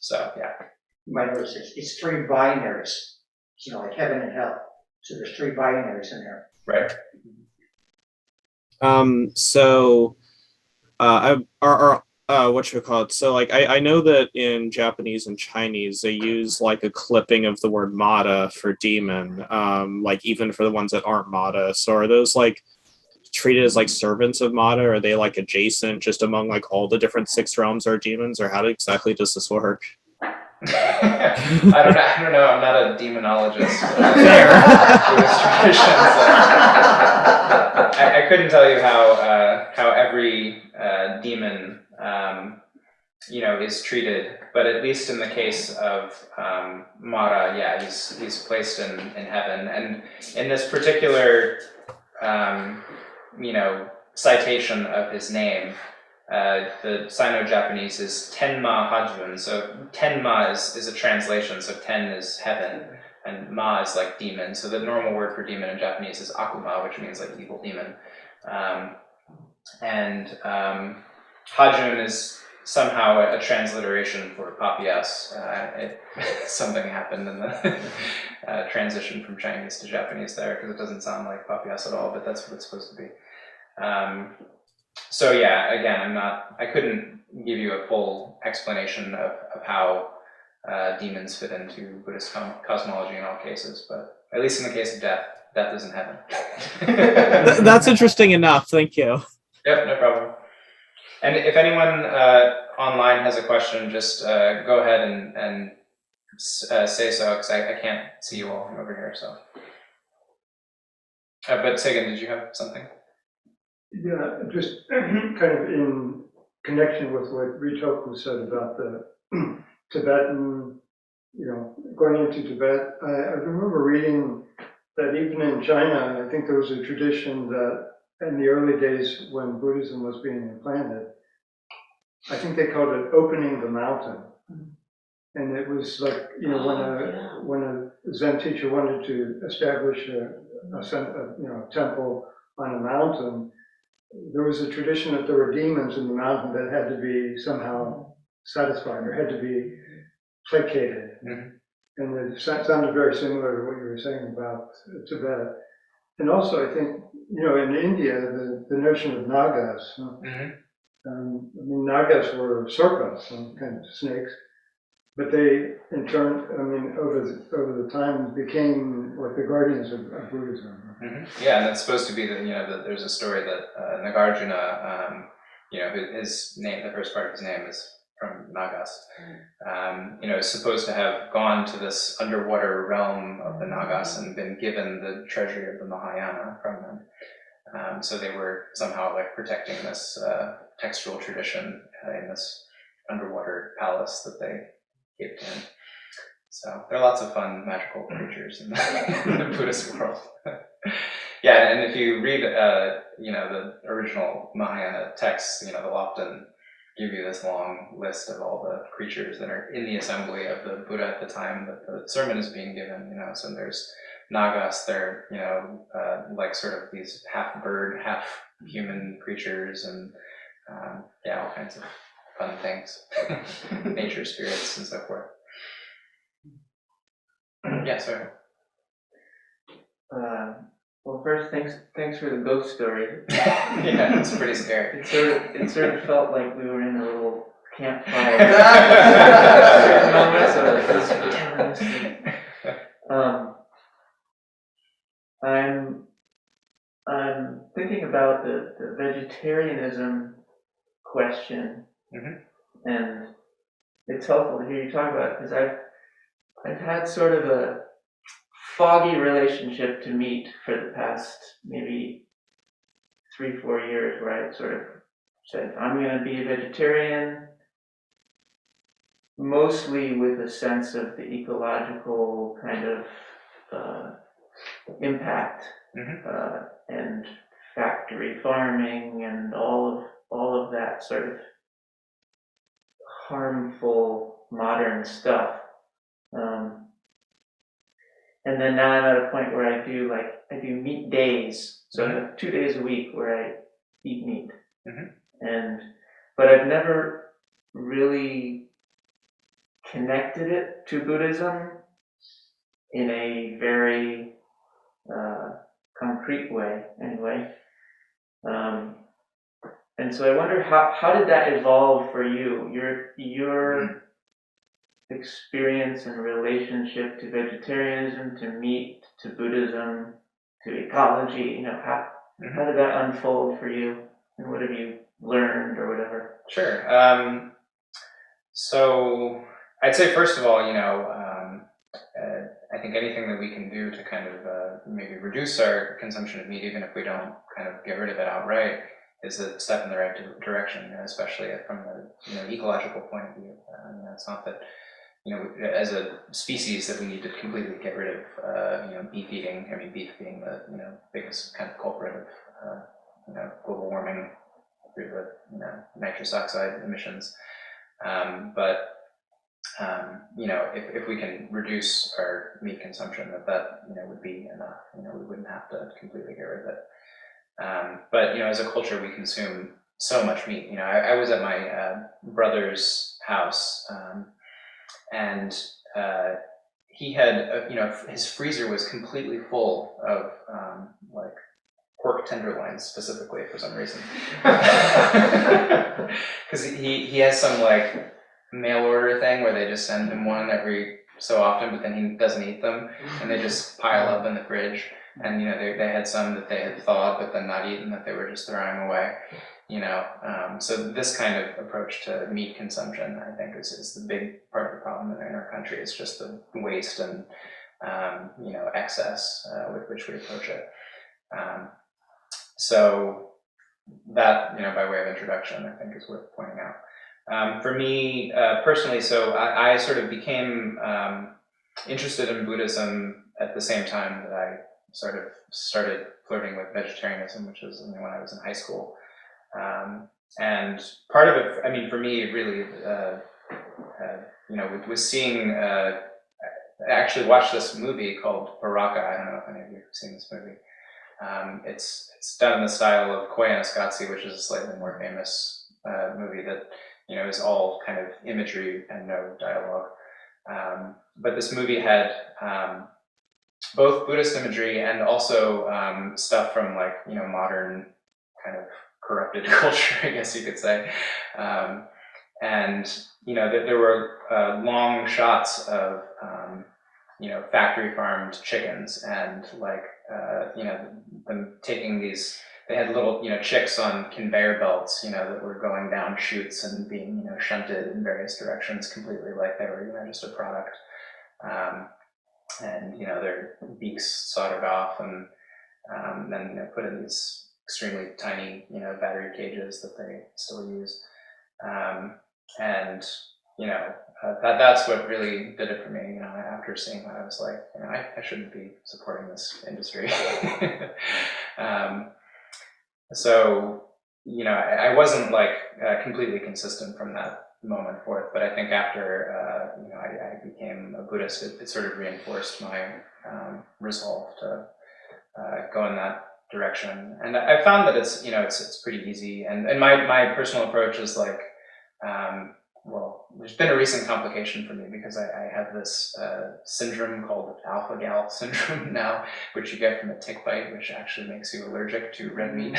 So yeah. You might notice it's three binaries, like heaven and hell. So there's three binaries in there. Right. What you call it? So I know that in Japanese and Chinese they use a clipping of the word mata for demon, even for the ones that aren't mata. So are those treated as servants of mata? Or are they adjacent just among all the different six realms or demons, or how exactly does this work? I don't know. I'm not a demonologist. I couldn't tell you how every demon is treated, but at least in the case of Mara, yeah, he's placed in heaven, and in this particular citation of his name, The Sino-Japanese is Tenma Hajun. So Tenma is a translation. So ten is heaven, and Ma is like demon. So the normal word for demon in Japanese is Akuma, which means like evil demon. Hajun is somehow a transliteration for Papias. Something happened in the transition from Chinese to Japanese there, because it doesn't sound like Papias at all, but that's what it's supposed to be. So yeah, again, I couldn't give you a full explanation of how demons fit into Buddhist cosmology in all cases, but at least in the case of death isn't heaven. That's interesting enough. Thank you. Yep, no problem. And if anyone online has a question, just go ahead and say so, because I can't see you all from over here. So, but Sagan, did you have something? Yeah, just kind of in connection with what Ritoku said about the Tibetan, going into Tibet. I remember reading that even in China, I think there was a tradition that in the early days when Buddhism was being implanted, I think they called it opening the mountain. And it was like, when a Zen teacher wanted to establish a temple on a mountain, there was a tradition that there were demons in the mountain that had to be somehow satisfied or had to be placated. Mm-hmm. And it sounded very similar to what you were saying about Tibet. And also, I think, in India, the notion of nagas. Mm-hmm. Nagas were serpents, some kind of snakes, but they, in turn, over the time, became like the guardians of Buddhism. Mm-hmm. Yeah, and that's supposed to be there's a story that Nagarjuna, his name, the first part of his name is from Nagas. Is supposed to have gone to this underwater realm of the Nagas and been given the treasury of the Mahayana from them. So they were somehow like protecting this textual tradition in this underwater palace that they gave to him. So there are lots of fun magical creatures in the Buddhist world. Yeah, and if you read, the original Mahayana texts, they'll often give you this long list of all the creatures that are in the assembly of the Buddha at the time that the sermon is being given. So there's Nagas, they're like sort of these half bird, half human creatures, and all kinds of fun things, nature spirits and so forth. Yeah, sorry. Well, first, thanks for the ghost story. Yeah, it's pretty scary. It sort of felt like we were in a little campfire. I'm thinking about the vegetarianism question, mm-hmm. and it's helpful to hear you talk about it because I've had sort of a foggy relationship to meat for the past maybe 3-4 years, where I sort of said I'm going to be a vegetarian, mostly with a sense of the ecological kind of impact, mm-hmm. And factory farming and all of that sort of harmful modern stuff. And then now I'm at a point where I do meat days, so I have 2 days a week where I eat meat, mm-hmm. But I've never really connected it to Buddhism in a very concrete way, anyway. And so I wonder how did that evolve for you? Your experience and relationship to vegetarianism, to meat, to Buddhism, to ecology, how did that unfold for you, and what have you learned or whatever? Sure. So I'd say first of all, I think anything that we can do to kind of maybe reduce our consumption of meat, even if we don't kind of get rid of it outright, is a step in the right direction, especially from the ecological point of view. It's not that as a species that we need to completely get rid of beef eating. Beef being the biggest kind of culprit of global warming through the nitrous oxide emissions. If we can reduce our meat consumption, that would be enough. We wouldn't have to completely get rid of it. But as a culture, we consume so much meat. I was at my brother's house, and he had, his freezer was completely full of like pork tenderloins specifically for some reason, because he has some like mail order thing where they just send him one every so often, but then he doesn't eat them, and they just pile up in the fridge. And they had some that they had thawed but then not eaten, that they were just throwing away. So this kind of approach to meat consumption, I think, is the big part of the problem in our country. It's just the waste and excess with which we approach it. So that, by way of introduction, I think is worth pointing out. For me personally, so I sort of became interested in Buddhism at the same time that I sort of started flirting with vegetarianism, which was when I was in high school. And part of it, for me, really, was seeing, I actually watched this movie called Baraka. I don't know if any of you have seen this movie. It's done in the style of Koyaanisqatsi, which is a slightly more famous movie that, is all kind of imagery and no dialogue. But this movie had both Buddhist imagery and also stuff from like, modern kind of corrupted culture, I guess you could say. And there were long shots of, factory farmed chickens, and like, them taking these, they had little, chicks on conveyor belts, that were going down chutes and being, shunted in various directions completely like they were, just a product. And their beaks soldered off, and then put in these extremely tiny battery cages that they still use, and that's what really did it for me. After seeing that, I was like, I shouldn't be supporting this industry. So I wasn't like completely consistent from that moment forth, but I think after I became a Buddhist, it sort of reinforced my resolve to go in that direction. And I found that it's it's pretty easy. And my personal approach is like, there's been a recent complication for me because I have this syndrome called Alphagal Syndrome now, which you get from a tick bite, which actually makes you allergic to red meat.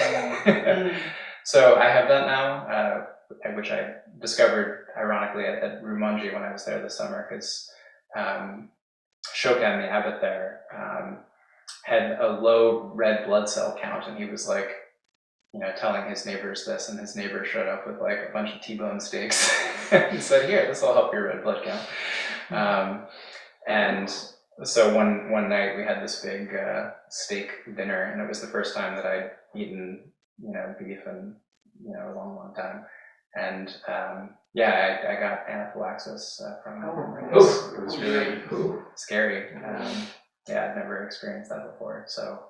So I have that now, which I discovered ironically at Zuimonki when I was there this summer, because Shokan, the abbot there, had a low red blood cell count, and he was like, telling his neighbors this, and his neighbor showed up with like a bunch of T-bone steaks. He said, "Here, this will help your red blood count." And so one night we had this big steak dinner, and it was the first time that I'd eaten beef in a long time. And I got anaphylaxis from it. It was really scary. I'd never experienced that before. So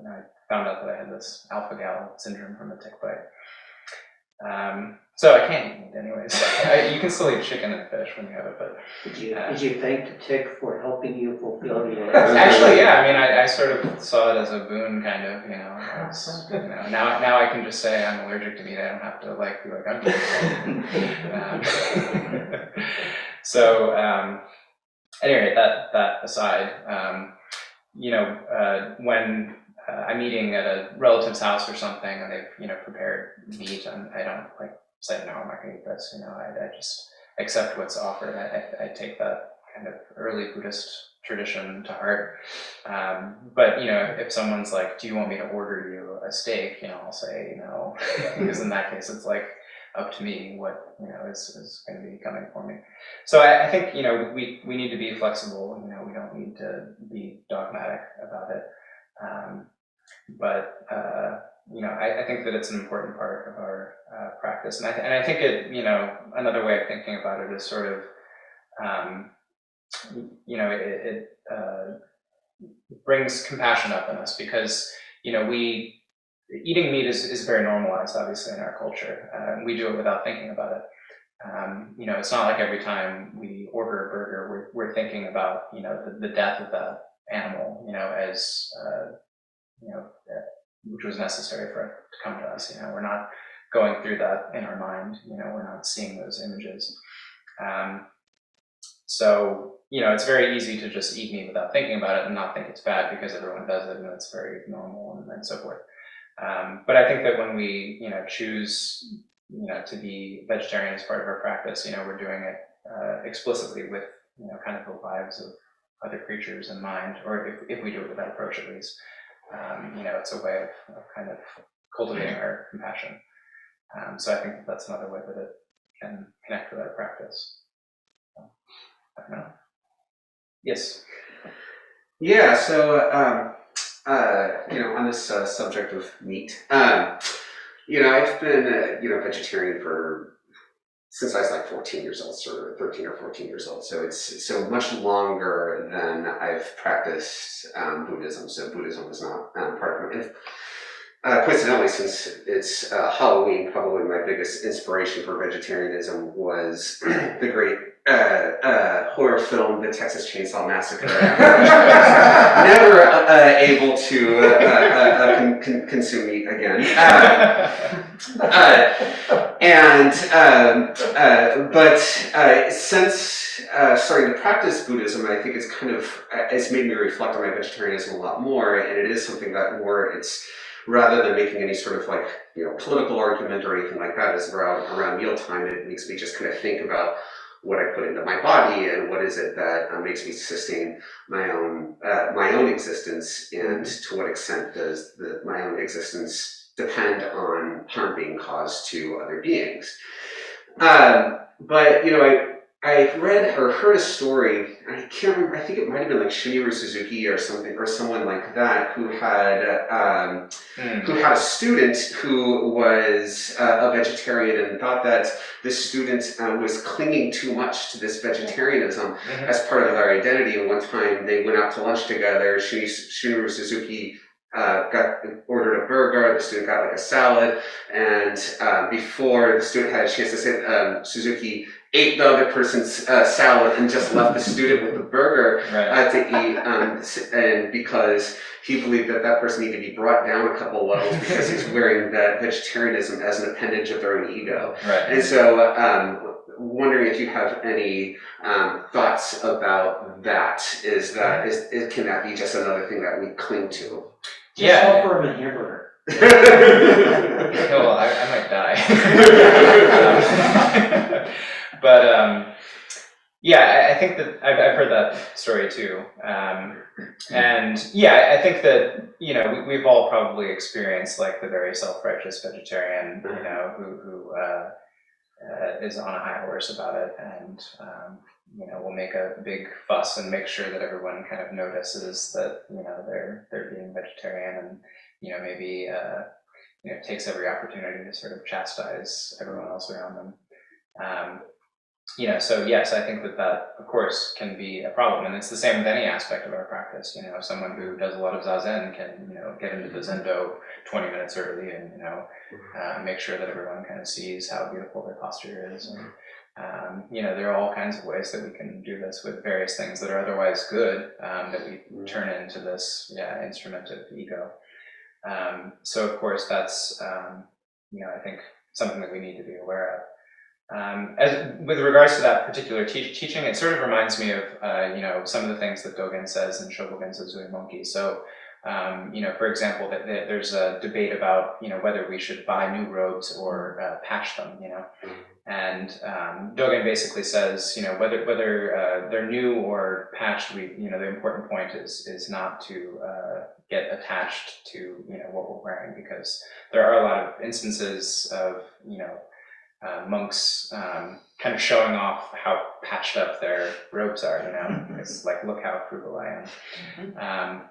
I found out that I had this Alphagal syndrome from a tick bite. So I can't eat meat anyways. You can still eat chicken and fish when you have it, but Did you thank the tick for helping you fulfill your? Actually, yeah. I sort of saw it as a boon, kind of. Now I can just say I'm allergic to meat. I don't have to be like I'm. So anyway, that aside, when I'm eating at a relative's house or something, and they've prepared meat, and I don't say, no, I'm not going to eat this. I just accept what's offered. I take that kind of early Buddhist tradition to heart. But if someone's like, do you want me to order you a steak? I'll say no, because in that case it's like up to me what is going to be coming for me. So I think we need to be flexible. We don't need to be dogmatic about it. But I think that it's an important part of our practice, and I think it another way of thinking about it is sort of it brings compassion up in us, because we eating meat is very normalized, obviously, in our culture. We do it without thinking about it. It's not like every time we order a burger, we're thinking about, the death of that animal, as, which was necessary for it to come to us. We're not going through that in our mind. We're not seeing those images. So, it's very easy to just eat meat without thinking about it and not think it's bad because everyone does it and it's very normal and so forth. But I think that when we, choose, to be vegetarian as part of our practice, we're doing it explicitly with, kind of the lives of other creatures in mind, or if we do it with that approach at least. It's a way of kind of cultivating our compassion. So I think that's another way that it can connect with our practice. I don't know. Yes. Yeah, so, on this subject of meat, I've been, vegetarian since I was like 14 years old, or 13 or 14 years old. So it's so much longer than I've practiced Buddhism. So Buddhism was not part of my life. Coincidentally, since it's Halloween, probably my biggest inspiration for vegetarianism was the great horror film, The Texas Chainsaw Massacre. Never able to consume meat again. But since starting to practice Buddhism, I think it's made me reflect on my vegetarianism a lot more, and it is something that it's rather than making any sort of political argument or anything like that, is around mealtime, it makes me just kind of think about what I put into my body and what is it that makes me sustain my own existence, and to what extent does my own existence depend on harm being caused to other beings. But I read or heard a story, I can't remember, I think it might have been like Shiniru Suzuki or something, or someone like that, who had a student who was a vegetarian, and thought that this student was clinging too much to this vegetarianism as part of their identity. And one time they went out to lunch together. Shiniru Suzuki ordered a burger, the student got like a salad, and before the student had a chance to say, Suzuki ate the other person's salad and just left the student with the burger to eat, and because he believed that person needed to be brought down a couple levels because he's wearing that vegetarianism as an appendage of their own ego. And so, wondering if you have any thoughts about that. Can that be just another thing that we cling to? Just offer him a hamburger. Well, I might die. But I think that I've heard that story too. And I think that, we've all probably experienced like the very self-righteous vegetarian, who is on a high horse about it, and, will make a big fuss and make sure that everyone kind of notices that, they're being vegetarian, and, maybe, takes every opportunity to sort of chastise everyone else around them. So yes, I think that of course can be a problem, and it's the same with any aspect of our practice. Someone who does a lot of zazen can, get into the zendo 20 minutes early, and make sure that everyone kind of sees how beautiful their posture is, and there are all kinds of ways that we can do this with various things that are otherwise good, that we turn into this instrument of ego. So of course that's I think something that we need to be aware of. As with regards to that particular teaching, it sort of reminds me of some of the things that Dogen says in Shobogenzo Zuimonki. So for example, that there's a debate about whether we should buy new robes or patch them. And Dogen basically says whether they're new or patched, the important point is not to get attached to what we're wearing, because there are a lot of instances of monks kind of showing off how patched up their robes are, It's like, look how frugal I am.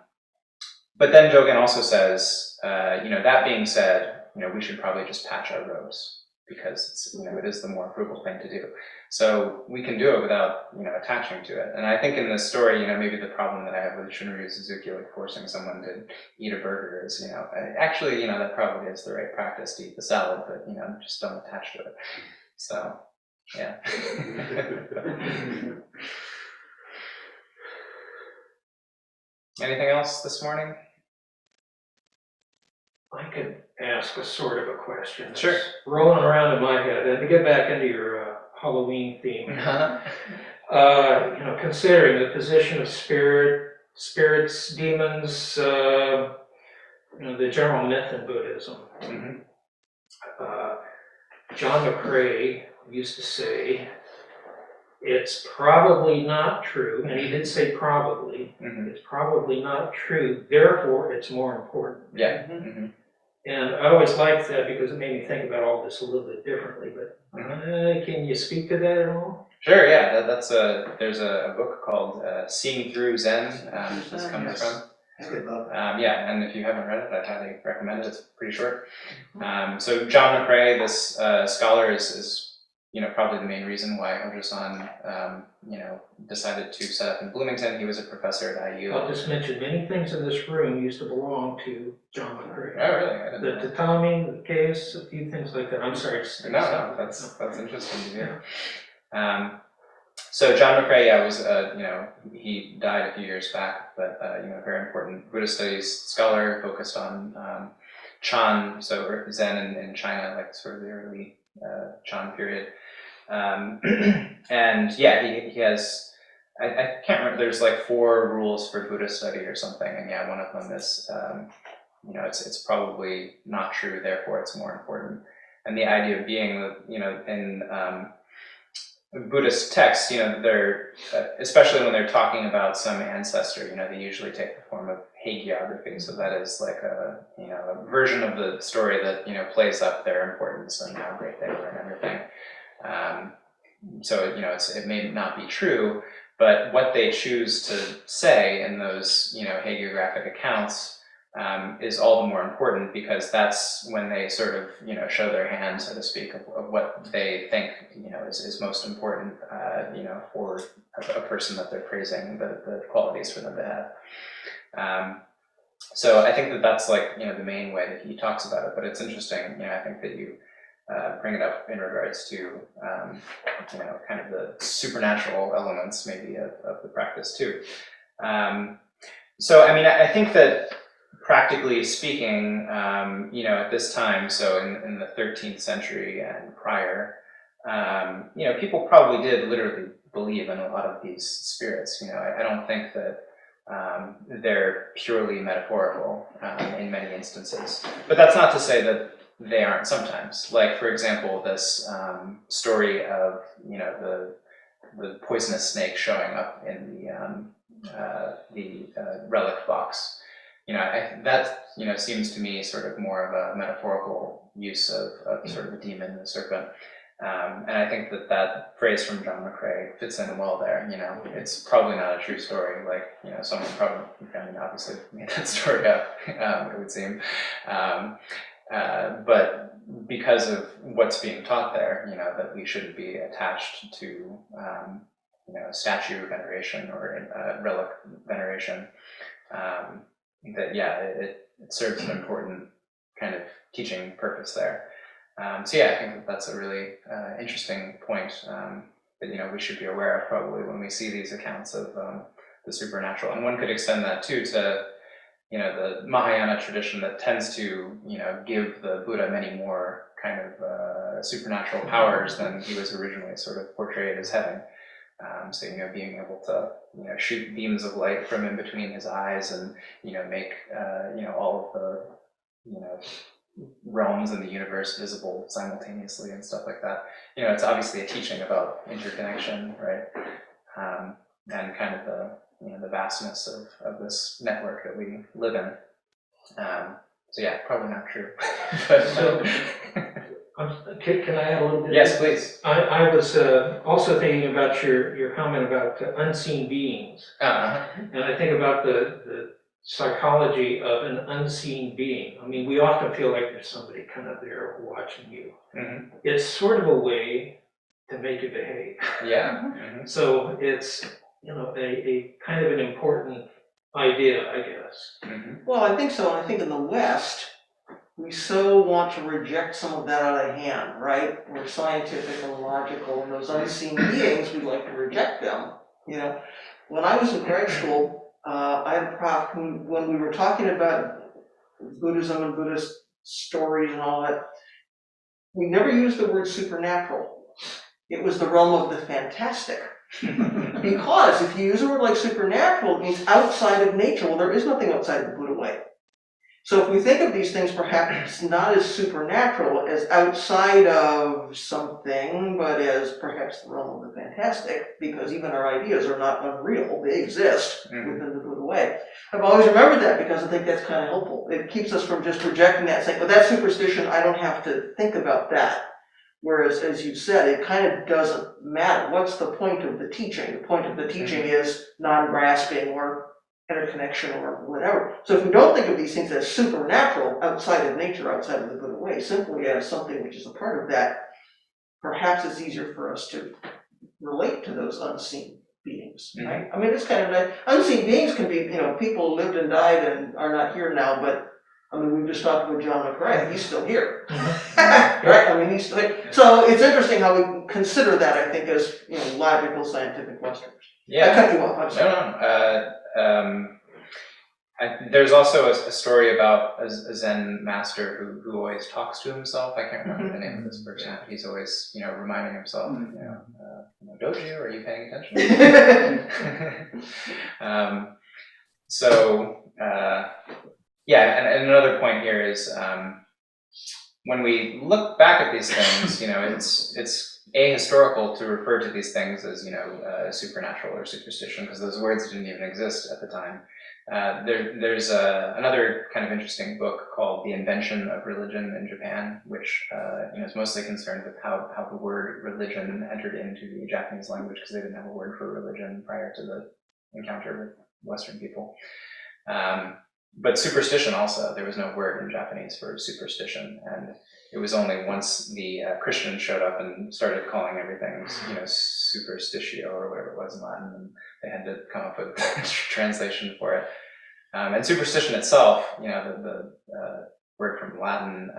But then Dogen also says, that being said, we should probably just patch our robes. because it's, it is the more frugal thing to do. So we can do it without, attaching to it. And I think in this story, maybe the problem that I have with Shunryu Suzuki, like forcing someone to eat a burger is, actually, that probably is the right practice to eat the salad, but, just don't attach to it. So, yeah. Anything else this morning? I could ask a sort of a question. That's Sure. rolling around in my head. And to get back into your Halloween theme, considering the position of spirits, demons, the general myth in Buddhism. Mm-hmm. John McCrae used to say, it's probably not true, and he did say probably, it's probably not true, therefore it's more important. Yeah. Mm-hmm. And I always liked that because it made me think about all this a little bit differently, but can you speak to that at all? Sure, yeah, there's a book called Seeing Through Zen, which this comes from. That's a good book. Yeah, and if you haven't read it, I'd highly recommend it. It's pretty short. So John McCrae, this scholar, is probably the main reason why Ojo-san, decided to set up in Bloomington. He was a professor at IU. I'll just mention many things in this room used to belong to John McCrae. Oh, really? I didn't know. The tatami, the case, a few things like that. I'm sorry. No, that's interesting to hear. So John McCrae, was he died a few years back, but a very important Buddhist studies scholar, focused on Chan, so Zen in China, like sort of the early Chan period. And yeah, he has, I can't remember, there's like 4 rules for Buddhist study or something, and yeah, one of them is, it's probably not true, therefore it's more important. And the idea being that, in Buddhist texts, they're, especially when they're talking about some ancestor, they usually take the form of hagiography. So that is like a version of the story that, plays up their importance and how great they were and everything. So, it may not be true, but what they choose to say in those, hagiographic accounts is all the more important, because that's when they sort of, show their hand, so to speak, of what they think, is most important, for a person that they're praising, the qualities for them to have. So I think that's like, the main way that he talks about it, but it's interesting, I think that you bring it up in regards to, kind of the supernatural elements maybe of the practice too. So, I mean, I think that practically speaking, at this time, so in the 13th century and prior, people probably did literally believe in a lot of these spirits. I don't think that they're purely metaphorical in many instances. But that's not to say that they aren't sometimes. Like, for example, this story of, the poisonous snake showing up in the relic box. That seems to me sort of more of a metaphorical use of sort of a demon, the serpent. And I think that phrase from John McCrae fits in well there. It's probably not a true story. Like, someone probably, obviously made that story up, it would seem. But because of what's being taught there, that we shouldn't be attached to, statue veneration or relic veneration, it serves an important kind of teaching purpose there. So yeah, I think that's a really interesting point that we should be aware of probably when we see these accounts of the supernatural. And one could extend that too to the Mahayana tradition that tends to give the Buddha many more kind of supernatural powers than he was originally sort of portrayed as having. So being able to shoot beams of light from in between his eyes and make all of the realms in the universe visible simultaneously and stuff like that. It's obviously a teaching about interconnection, right? And kind of the vastness of this network that we live in. So yeah, probably not true. But, can I add a little bit? Yes, please. I was also thinking about your comment about unseen beings. And I think about the psychology of an unseen being. I mean, we often feel like there's somebody kind of there watching you. It's sort of a way to make you behave. Yeah. So it's, you know, a kind of an important idea, I guess. Well, I think so, and I think in the West, we so want to reject some of that out of hand, right? We're scientific and logical, and those unseen beings, we like to reject them, you know? When I was in grad school, I had a prof who, when we were talking about Buddhism and Buddhist stories and all that, we never used the word supernatural. It was the realm of the fantastic. Because if you use a word like supernatural, it means outside of nature. Well, there is nothing outside the Buddha way. So if we think of these things perhaps not as supernatural, as outside of something, but as perhaps the realm of the fantastic, because even our ideas are not unreal, they exist within the Buddha way. I've always remembered that because I think that's kind of helpful. It keeps us from just rejecting that, saying, but that's superstition, I don't have to think about that. Whereas, as you said, it kind of doesn't matter. What's the point of the teaching? The point of the teaching is non-grasping or interconnection or whatever. So if we don't think of these things as supernatural, outside of nature, outside of the Buddha way, simply as something which is a part of that, perhaps it's easier for us to relate to those unseen beings, right? I mean, it's kind of like, unseen beings can be, you know, people who lived and died and are not here now, but I mean, we just talked about John McRae, he's still here, right? I mean, he's still here. So it's interesting how we consider that, I think, as, you know, logical scientific Westerners. Yeah. I cut you off, I'm sorry. There's also a story about a Zen master who always talks to himself. I can't remember the name of this person. He's always, you know, reminding himself, you know, Doju, are you paying attention? Yeah, and another point here is when we look back at these things, you know, it's ahistorical to refer to these things as, you know, supernatural or superstition, because those words didn't even exist at the time. There's another kind of interesting book called The Invention of Religion in Japan, which you know, is mostly concerned with how the word religion entered into the Japanese language, because they didn't have a word for religion prior to the encounter with Western people. But superstition also, there was no word in Japanese for superstition, and it was only once the Christians showed up and started calling everything, you know, superstitio or whatever it was in Latin, and they had to come up with a translation for it. And superstition itself, you know, the word from Latin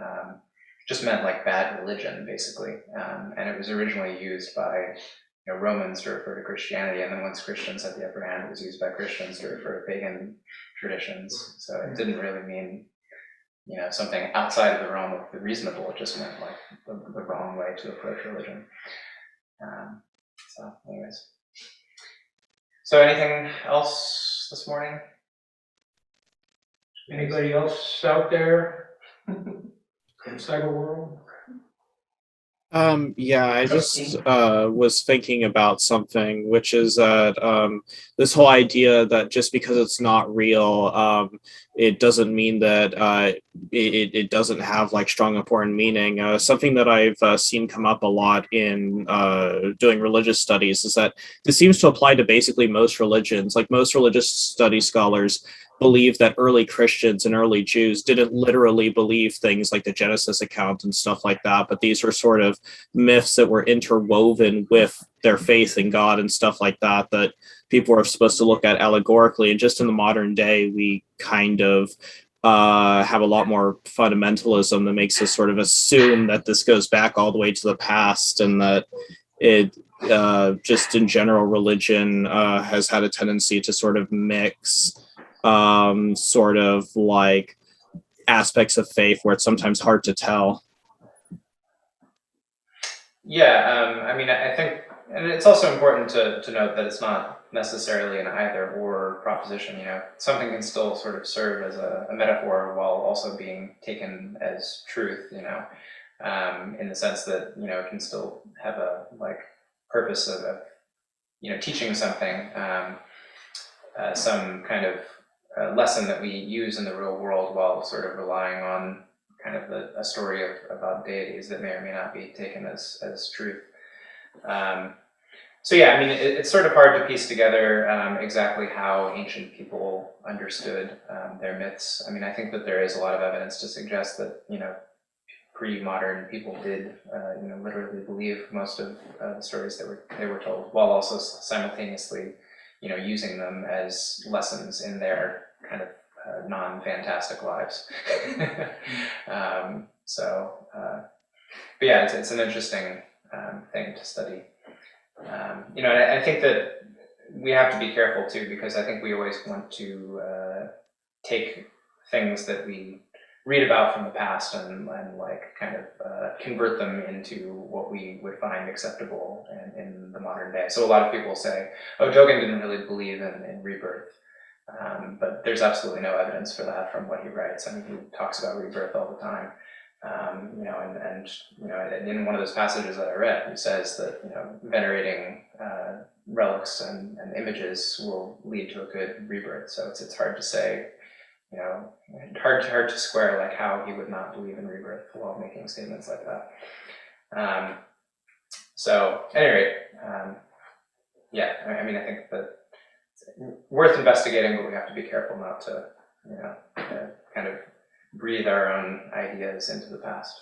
just meant like bad religion, basically, and it was originally used by, you know, Romans to refer to Christianity, and then once Christians had the upper hand, it was used by Christians to refer to pagan traditions. So it didn't really mean, you know, something outside of the realm of the reasonable. It just meant like the wrong way to approach religion. So anyways. So anything else this morning? Anybody else out there inside the world? Yeah, I just was thinking about something, which is that this whole idea that just because it's not real, it doesn't mean that it doesn't have like strong important meaning. Something that I've seen come up a lot in doing religious studies is that this seems to apply to basically most religions. Like most religious study scholars believe that early Christians and early Jews didn't literally believe things like the Genesis account and stuff like that, but these were sort of myths that were interwoven with their faith in God and stuff like that, that people were supposed to look at allegorically. And just in the modern day, we kind of have a lot more fundamentalism that makes us sort of assume that this goes back all the way to the past, and that it just in general, religion has had a tendency to sort of mix sort of like aspects of faith where it's sometimes hard to tell. Yeah, I mean, I think, and it's also important to note that it's not necessarily an either or proposition. You know, something can still sort of serve as a metaphor while also being taken as truth, you know, in the sense that, you know, it can still have a like purpose of you know, teaching something, some kind of lesson that we use in the real world, while sort of relying on kind of a story about deities that may or may not be taken as truth. So yeah, I mean, it's sort of hard to piece together exactly how ancient people understood their myths. I mean, I think that there is a lot of evidence to suggest that, pre-modern people did, literally believe most of the stories that they were told, while also simultaneously, using them as lessons in their kind of non-fantastic lives. But yeah, it's an interesting thing to study. And I think that we have to be careful too, because I think we always want to take things that we read about from the past and like kind of convert them into what we would find acceptable in the modern day. So a lot of people say, oh, Dogen didn't really believe in rebirth. But there's absolutely no evidence for that from what he writes. I mean, he talks about rebirth all the time. In one of those passages that I read, he says that, venerating relics and images will lead to a good rebirth. So it's hard to say, hard to square like how he would not believe in rebirth while making statements like that. So at any rate, I mean, I think that it's worth investigating, but we have to be careful not to, kind of breathe our own ideas into the past.